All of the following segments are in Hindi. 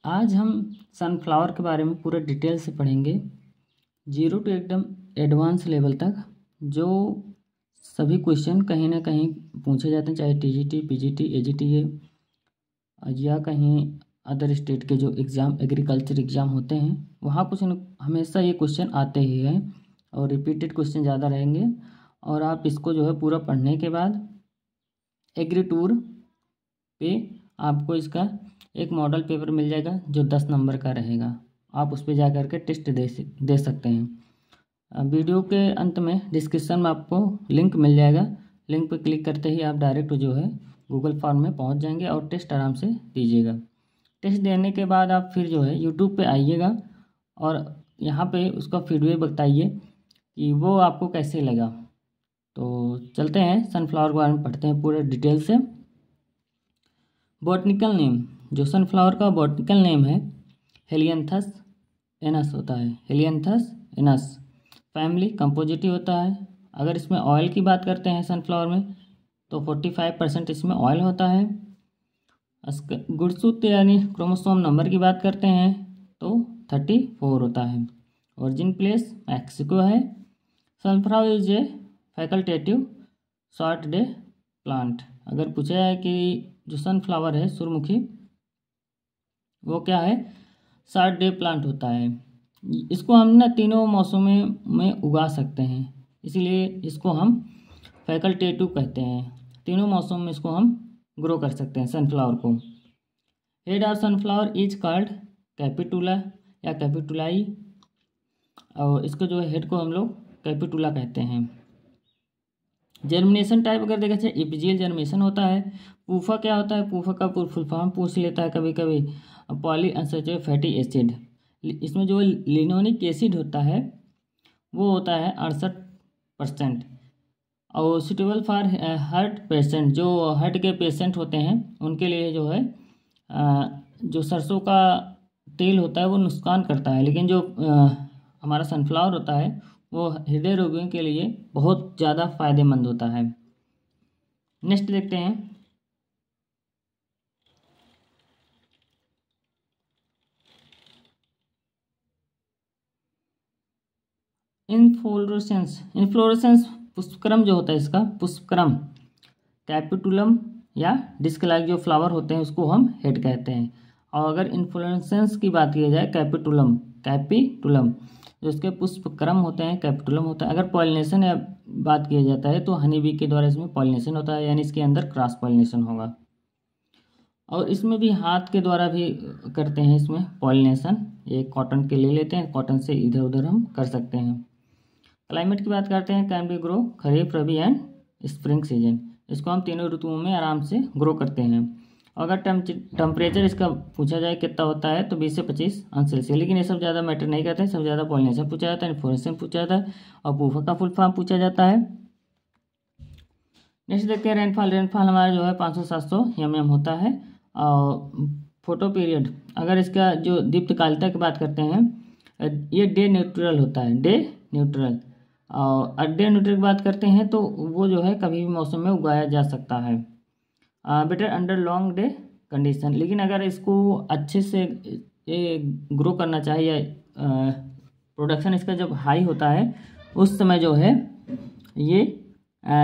आज हम सनफ्लावर के बारे में पूरे डिटेल से पढ़ेंगे, जीरो टू एकदम एडवांस लेवल तक। जो सभी क्वेश्चन कहीं ना कहीं पूछे जाते हैं, चाहे टीजीटी, पीजीटी, एजीटीए या कहीं अदर स्टेट के जो एग्ज़ाम, एग्रीकल्चर एग्ज़ाम होते हैं, वहाँ कुछ हमेशा ये क्वेश्चन आते ही हैं और रिपीटेड क्वेश्चन ज़्यादा रहेंगे। और आप इसको जो है पूरा पढ़ने के बाद एग्री टूर पे आपको इसका एक मॉडल पेपर मिल जाएगा जो 10 नंबर का रहेगा। आप उस पर जा कर के टेस्ट दे सकते हैं। वीडियो के अंत में डिस्क्रिप्शन में आपको लिंक मिल जाएगा। लिंक पर क्लिक करते ही आप डायरेक्ट जो है गूगल फॉर्म में पहुंच जाएंगे और टेस्ट आराम से दीजिएगा। टेस्ट देने के बाद आप फिर जो है यूट्यूब पे आइएगा और यहाँ पे उसका फीडबैक बताइए कि वो आपको कैसे लगा। तो चलते हैं सनफ्लावर के बारे में पढ़ते हैं पूरे डिटेल से। बॉटनिकल नेम, जो सनफ्लावर का बॉटनिकल नेम है हेलियंथस एनस होता है। हेलियंथस एनस फैमिली कंपोजिटिव होता है। अगर इसमें ऑयल की बात करते हैं सनफ्लावर में तो 45% इसमें ऑयल होता है। गुणसूत्र यानी क्रोमोसोम नंबर की बात करते हैं तो 34 होता है। ओरिजिन प्लेस मैक्सिको है। Sunflower is a facultative short day plant. अगर पूछा जाए कि जो सनफ्लावर है सूर्यमुखी, वो क्या है, शॉर्ट डे प्लांट होता है। इसको हम ना तीनों मौसमों में उगा सकते हैं, इसीलिए इसको हम फैकल्टेटिव कहते हैं। तीनों मौसम में इसको हम ग्रो कर सकते हैं सनफ्लावर को। Head of sunflower is called capitula या कैपिटुलाई, और इसको जो है हेड को हम लोग कैपिटुला कहते हैं। जर्मिनेशन टाइप अगर देखा जाए इपिजियल जर्मिनेशन होता है। पूफा क्या होता है, पूफा का फुल फॉर्म पूछ लेता है कभी कभी, पॉली अनसैचुरेटेड फैटी एसिड। इसमें जो लिनोनिक एसिड होता है वो होता है 68%। और सुटेबल फॉर हार्ट पेशेंट, जो हार्ट के पेशेंट होते हैं उनके लिए जो है जो सरसों का तेल होता है वो नुकसान करता है, लेकिन जो हमारा सनफ्लावर होता है वो हृदय रोगियों के लिए बहुत ज़्यादा फायदेमंद होता है। नेक्स्ट देखते हैं इन्फ्लोरेसेंस। इन्फ्लोरेसेंस पुष्पक्रम जो होता है, इसका पुष्पक्रम कैपिटुलम या डिस्क लाइक जो फ्लावर होते हैं उसको हम हेड कहते हैं। और अगर इन्फ्लोरेसेंस की बात की जाए कैपिटुलम जो उसके पुष्पक्रम होते हैं कैपिटुलम होता है। अगर पॉलिनेशन या बात किया जाता है तो हनी बी के द्वारा इसमें पॉलिनेशन होता है, यानी इसके अंदर क्रॉस पॉलिनेशन होगा। और इसमें भी हाथ के द्वारा भी करते हैं इसमें पॉलिनेशन। ये कॉटन के ले लेते हैं, कॉटन से इधर उधर हम कर सकते हैं। क्लाइमेट की बात करते हैं, can be grow kharif, rabi and spring season. इसको हम तीनों ऋतुओं में आराम से ग्रो करते हैं। अगर टेम्परेचर इसका पूछा जाए कितना होता है तो 20 से 25 अंश सेल्सियस, लेकिन ये सब ज़्यादा मैटर नहीं करते हैं। सब ज़्यादा पॉलिनेशन पूछा जाता है, इन्फ्लोरेसेंस पूछा जाता है और पूफा का फुल फॉर्म पूछा जाता है। नेक्स्ट देखते हैं रेनफॉल। रेनफॉल हमारा जो है 500-700 mm होता है। और फोटो पीरियड, अगर इसका जो दीप्तकालिता की बात करते हैं, ये डे न्यूट्रल होता है, डे न्यूट्रल। और डे न्यूट्रल की बात करते हैं तो वो जो है कभी भी मौसम में उगाया जा सकता है। Better under long day condition, लेकिन अगर इसको अच्छे से ये ग्रो करना चाहिए, प्रोडक्शन इसका जब हाई होता है उस समय जो है ये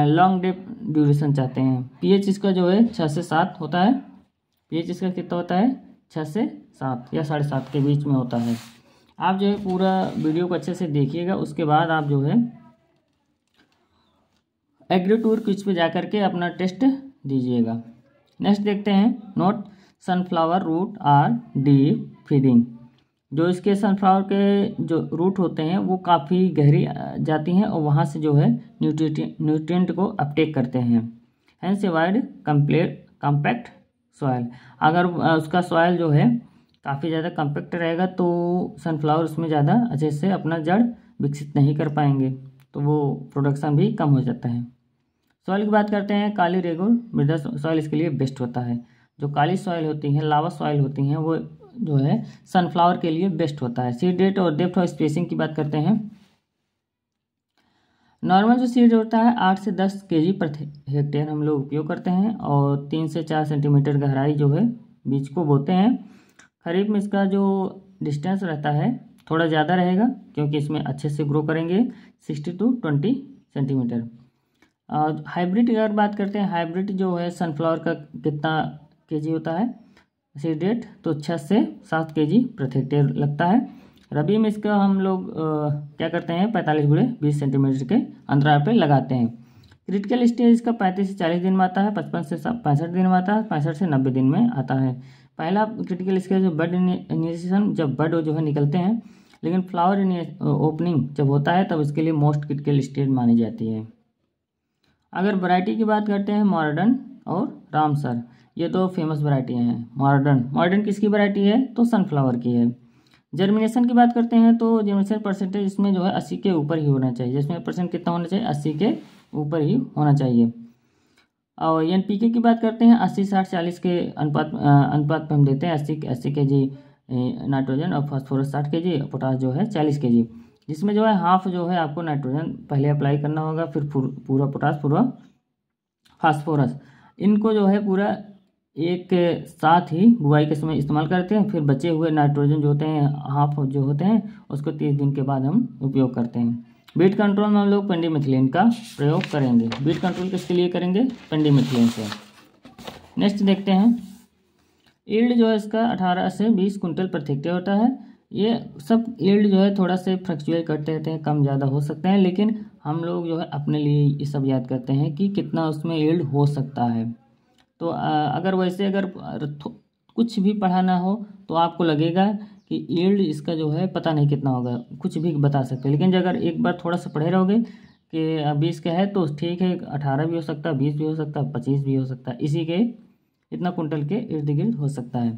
लॉन्ग डे ड्यूरेशन चाहते हैं। पीएच इसका जो है 6 से 7 होता है। पीएच इसका कितना होता है, 6 से 7 या 7.5 के बीच में होता है। आप जो है पूरा वीडियो को अच्छे से देखिएगा, उसके बाद आप जो है एग्री टूर क्विज पे जा कर के अपना टेस्ट दीजिएगा। नेक्स्ट देखते हैं note sunflower root are deep feeding. जो इसके सनफ्लावर के जो रूट होते हैं वो काफ़ी गहरी जाती हैं और वहाँ से जो है न्यूट्रिएंट को अपटेक करते हैं। Hence avoid compact soil. अगर उसका सॉइल जो है काफ़ी ज़्यादा कम्पैक्ट रहेगा तो सनफ्लावर उसमें ज़्यादा अच्छे से अपना जड़ विकसित नहीं कर पाएंगे, तो वो प्रोडक्शन भी कम हो जाता है। सॉइल की बात करते हैं, काली रेगुल मृदा सॉइल इसके लिए बेस्ट होता है। जो काली सॉइल होती हैं, लावा सॉइल होती हैं, वो जो है सनफ्लावर के लिए बेस्ट होता है। सीड रेट और डेप्थ ऑफ स्पेसिंग की बात करते हैं, नॉर्मल जो सीड होता है 8 से 10 kg प्रति हेक्टेयर हम लोग उपयोग करते हैं और 3 से 4 सेंटीमीटर गहराई जो है बीज को बोते हैं। खरीफ में इसका जो डिस्टेंस रहता है थोड़ा ज़्यादा रहेगा, क्योंकि इसमें अच्छे से ग्रो करेंगे 60 to 20 सेंटीमीटर। और हाइब्रिड की अगर बात करते हैं, हाइब्रिड जो है सनफ्लावर का कितना केजी होता है सीड रेट, तो 6 से 7 केजी प्रति हेक्टेयर लगता है। रबी में इसका हम लोग क्या करते हैं 45 गुणे 20 सेंटीमीटर के अंतराल पे लगाते हैं। क्रिटिकल स्टेज इसका 35 से 40 दिन में आता है, 55 से 65 दिन में आता है, 65 से 90 दिन में आता है। पहला क्रिटिकल स्टेज बड इनिशिएशन, जब बड जो है निकलते हैं, लेकिन फ्लावर ओपनिंग जब होता है तब इसके लिए मोस्ट क्रिटिकल स्टेज मानी जाती है। अगर वैरायटी की बात करते हैं, मॉडर्न और रामसर, ये दो फेमस वैरायटियाँ हैं। मॉडर्न किसकी वैरायटी है, तो सनफ्लावर की है। जर्मिनेशन की बात करते हैं तो जर्मिनेशन परसेंटेज इसमें जो है 80 के ऊपर ही होना चाहिए। जिसमें परसेंट कितना होना चाहिए, 80 के ऊपर ही होना चाहिए। और एनपीके की बात करते हैं 80-60-40 के अनुपात पे हम देते हैं। 80 केजी नाइट्रोजन और फास्फोरस 60 केजी, पोटास जो है 40 केजी। जिसमें जो है हाफ जो है आपको नाइट्रोजन पहले अप्लाई करना होगा, फिर पूरा पोटास, पूरा फास्फोरस। इनको जो है पूरा एक साथ ही बुआई के समय इस्तेमाल करते हैं। फिर बचे हुए नाइट्रोजन जो होते हैं, हाफ जो होते हैं, उसको 30 दिन के बाद हम उपयोग करते हैं। बीट कंट्रोल में हम लोग पेंडिमिथिलिन का प्रयोग करेंगे। बीट कंट्रोल किसके लिए करेंगे, पेंडिमिथिलिन से। नेक्स्ट देखते हैं, यील्ड जो है इसका 18 से 20 कुंटल प्रति हेक्टेयर होता है। ये सब यील्ड जो है थोड़ा से फ्लक्चुएट करते रहते हैं, कम ज़्यादा हो सकते हैं, लेकिन हम लोग जो है अपने लिए ये सब याद करते हैं कि कितना उसमें यील्ड हो सकता है। तो अगर वैसे अगर कुछ भी पढ़ा ना हो तो आपको लगेगा कि यील्ड इसका जो है पता नहीं कितना होगा, कुछ भी बता सकते हैं। लेकिन अगर एक बार थोड़ा सा पढ़े रहोगे कि 20 का है तो ठीक है, 18 भी हो सकता है, 20 भी हो सकता है, 25 भी हो सकता है, इसी के इतना कुंटल के इर्द गिर्द हो सकता है।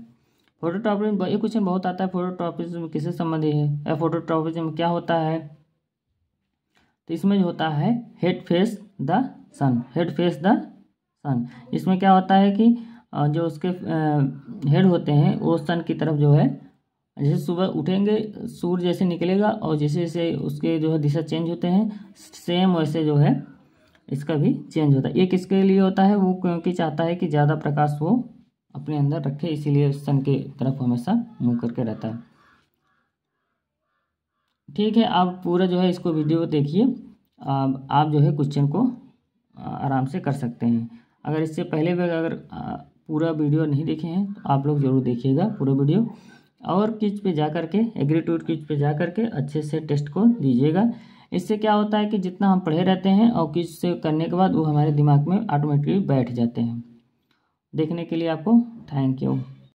फोटोट्रॉपिज्म, ये क्वेश्चन बहुत आता है, फोटोट्रॉपिज्म किससे संबंधित है या फोटोट्रॉपिज्म क्या होता है। तो इसमें जो होता है head face the sun, head face the sun. इसमें क्या होता है कि जो उसके हेड होते हैं वो सन की तरफ जो है, जैसे सुबह उठेंगे सूर्य जैसे निकलेगा और जैसे जैसे उसके जो है दिशा चेंज होते हैं, सेम वैसे जो है इसका भी चेंज होता है। ये किसके लिए होता है, वो क्योंकि चाहता है कि ज़्यादा प्रकाश वो अपने अंदर रखे, इसीलिए सन के तरफ हमेशा मुँह करके रहता है। ठीक है, आप पूरा जो है इसको वीडियो देखिए, आप जो है क्वेश्चन को आराम से कर सकते हैं। अगर इससे पहले भी अगर पूरा वीडियो नहीं देखे हैं तो आप लोग ज़रूर देखिएगा पूरा वीडियो, और क्विज पे जा करके, एग्रीट्यूड क्विज पे जा करके अच्छे से टेस्ट को दीजिएगा। इससे क्या होता है कि जितना हम पढ़े रहते हैं और क्विज से करने के बाद वो हमारे दिमाग में ऑटोमेटिकली बैठ जाते हैं। देखने के लिए आपको थैंक यू।